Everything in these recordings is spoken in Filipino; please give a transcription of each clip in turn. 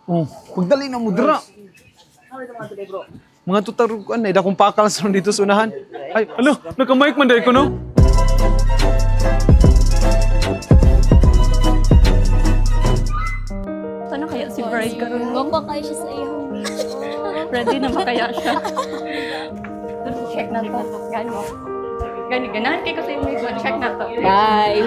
Oh, pagdali na mo dira. Mga tutarugan na, dakong pakal sa dito sa unahan. Ay, ano? Naka-mic man dahil ko, no? Ano kaya si Bride karon? Gamba kayo siya sa iyo. Ready na ba kaya siya? Check na to. Ganahan kayo kasi may go. Check na to. Bye.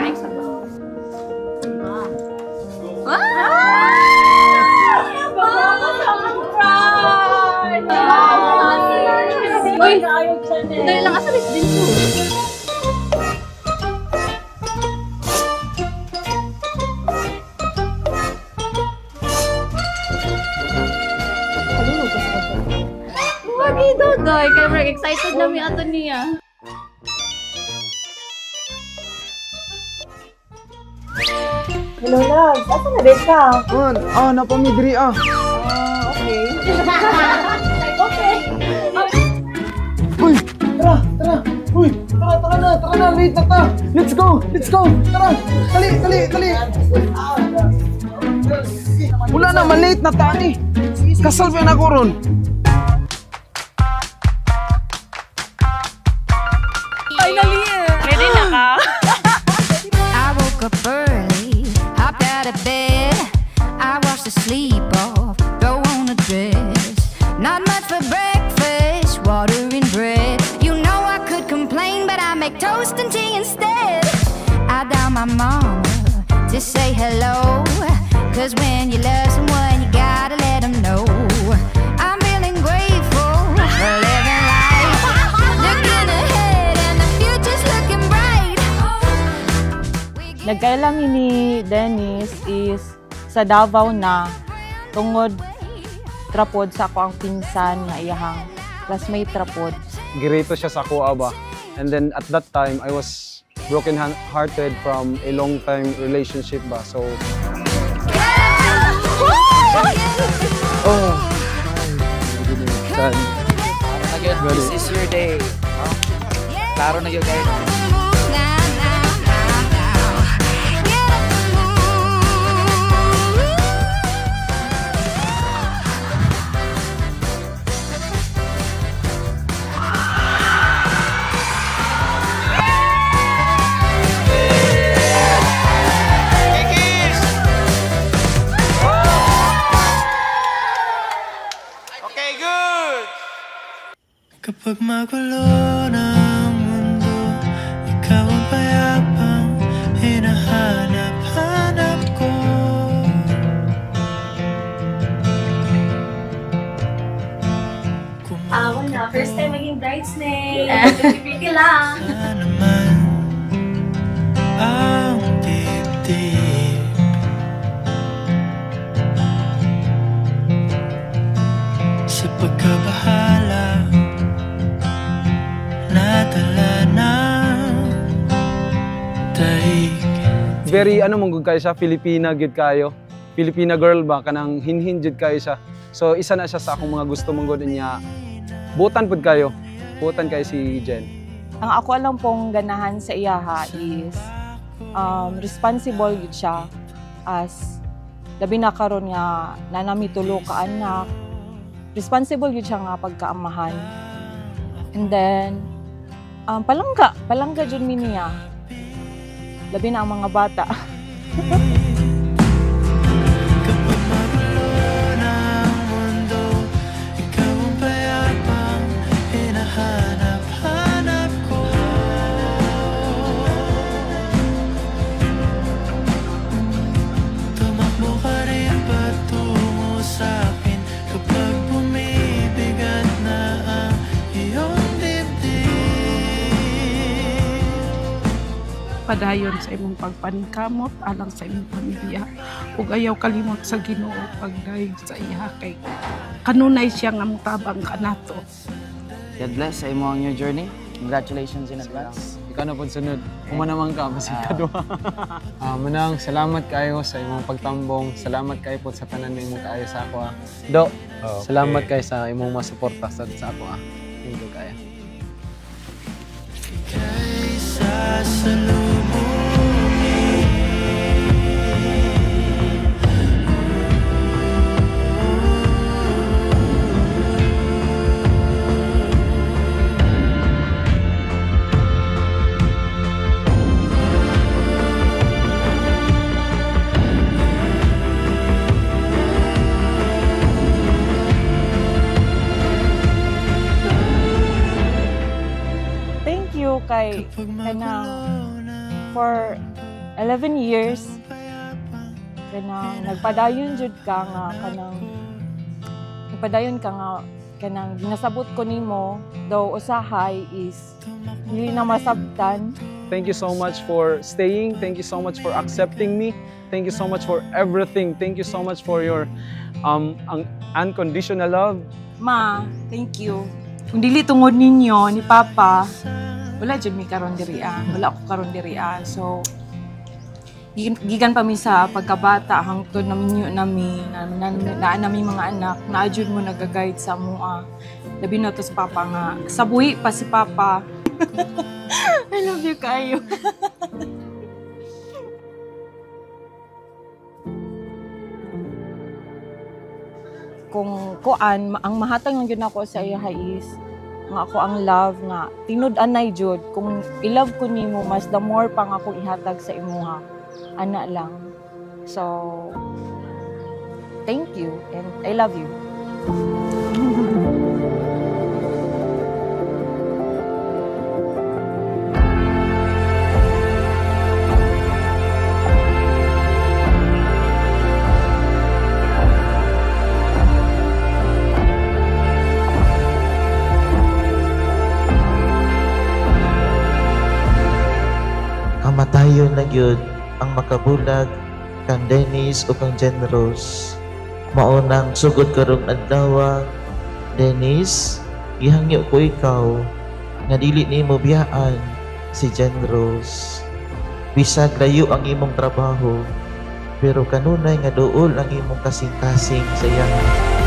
Uy! Dahil lang asalis din ko. Wagi dodoy, kaya very excited na mi ato niya. Hello, love. Asa na din ka? Napamidri ah. Okay. Okay. Uy, tara. Uy, tara na, late na ta. Let's go. Tara, dali. Wala na, malate na ta ni. Kasal pa na ko ron. Finally! Ready na ka? I woke up early, hopped out of bed. I washed the sleep off, throw on a dress. Not much for breakfast, water and bread. You know I could complain, but I make toast and tea instead. I dial my mama to say hello, 'cause when you love someone, you gotta let them know. I'm feeling grateful for living life, looking ahead and the future's looking bright. Nagkailami ni Dennis is sa Davao na tungod trapod sa ako ang pinsan nga iyahang classmate trapod. Girito siya sa kuha ba. And then at that time, I was broken-hearted from a long-time relationship ba. So, oh, my goodness. This is your day. Klaro na yun kayo. Kapag magulo ng mundo, ikaw ang payapang hinahanap-hanap ko. Ako na, first time maging bridesmaid. Pretty lang. Sana naman ang dibdib. Sa pagkabahala nadala ng daig. Very mong kayo siya, Filipina gyud kayo. Filipina girl ba kanang hinhin gyud kayo siya. So isa na siya sa akong mga gusto mong gud niya. Butan pud kayo. Butan kayo si Jen. Ang ako alam pong ganahan sa iyaha is responsible yun siya as labi na karon nga nanami tulo ka anak. Responsible yun siya nga pagkaamahan. And then palangga jud mi niya. Labi na ang mga bata. Kapag magulo ng mundo, ikaw ang payapang hinahanap-hanap ko. Tumakbo ka rin patungo sa'kin kapag bumibigat na ang iyong dibdib. Padayon sa imong pagpaningkamot alang sa imong pamilya ug ayaw kalimot sa Ginoo pagdayeg sa iya kay kanunay siya nga mutabang kanato. God bless sa imo ang new journey. Congratulations in advance. Ikaw na pud sunod. Uma naman ka masigado. Manang salamat kayo sa imong pagtambong. Salamat kayo po sa tanan imong kaayo sa ako. Do. Salamat kayo sa imong masuporta sa ako. Thank you kayo. kay kanang for 11 years kanang nagpadayon jud ka nga kanang ginasabot ko nimo daw usahay is dili na masabtan. Thank you so much for staying. Thank you so much for accepting me. Thank you so much for everything. Thank you so much for your unconditional love. Ma, thank you. Kung dili tungod ninyo ni Papa, wala jud mi karon diriya. Wala ako karon diriya. So gigan pa mi sa pagkabata hangtod naminyo nami nami mga anak na jud mo nagaguide sa amoa. Labi na to sa Papa nga sabuhi pa si Papa. I love you kayo. Kung kuan ang mahatag ng gyud nako sa iya is nga ako ang love nga tinud-anay jud kung i-love ko nimo mas the more pa nga akong ihatag sa imuha ana lang. So thank you and I love you. Kamatayon na gyud ang makabulag kang Dennis o kang Jen Rose. Maunang sugod karong adlaw, Dennis, gihangyo ko ikaw nga dili nimo biyaan si Jen Rose. Bisag layo ang imong trabaho, pero kanunay nga duol ang imong kasing-kasing sa iyahan.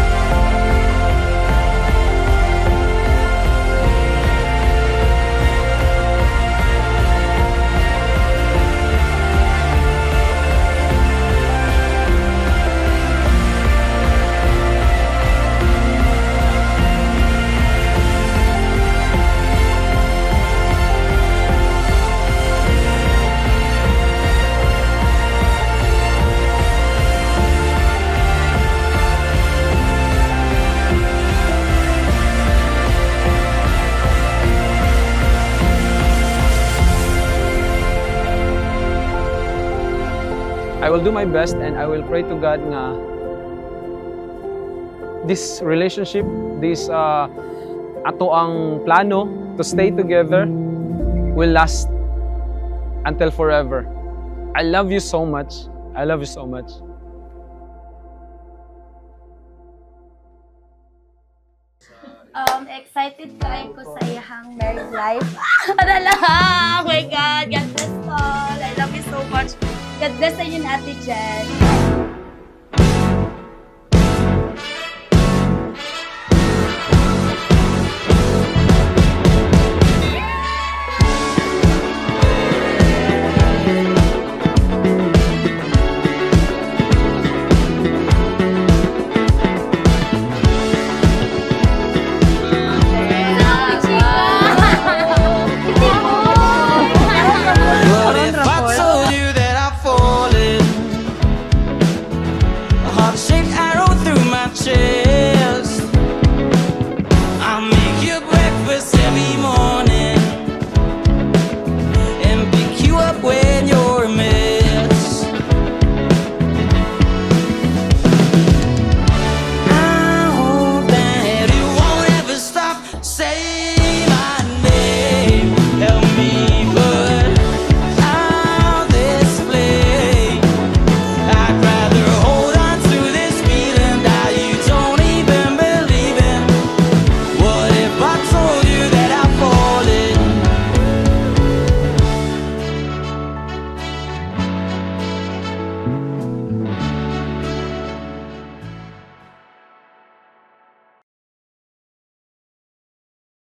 I will do my best and I will pray to God nga this relationship, this ato ang plano to stay together will last until forever. I love you so much. I love you so much. Excited kayo ko sa iyang married life. Adala! Oh my God! God bless all! I love you so much. God bless sa inyo, Ate Jen.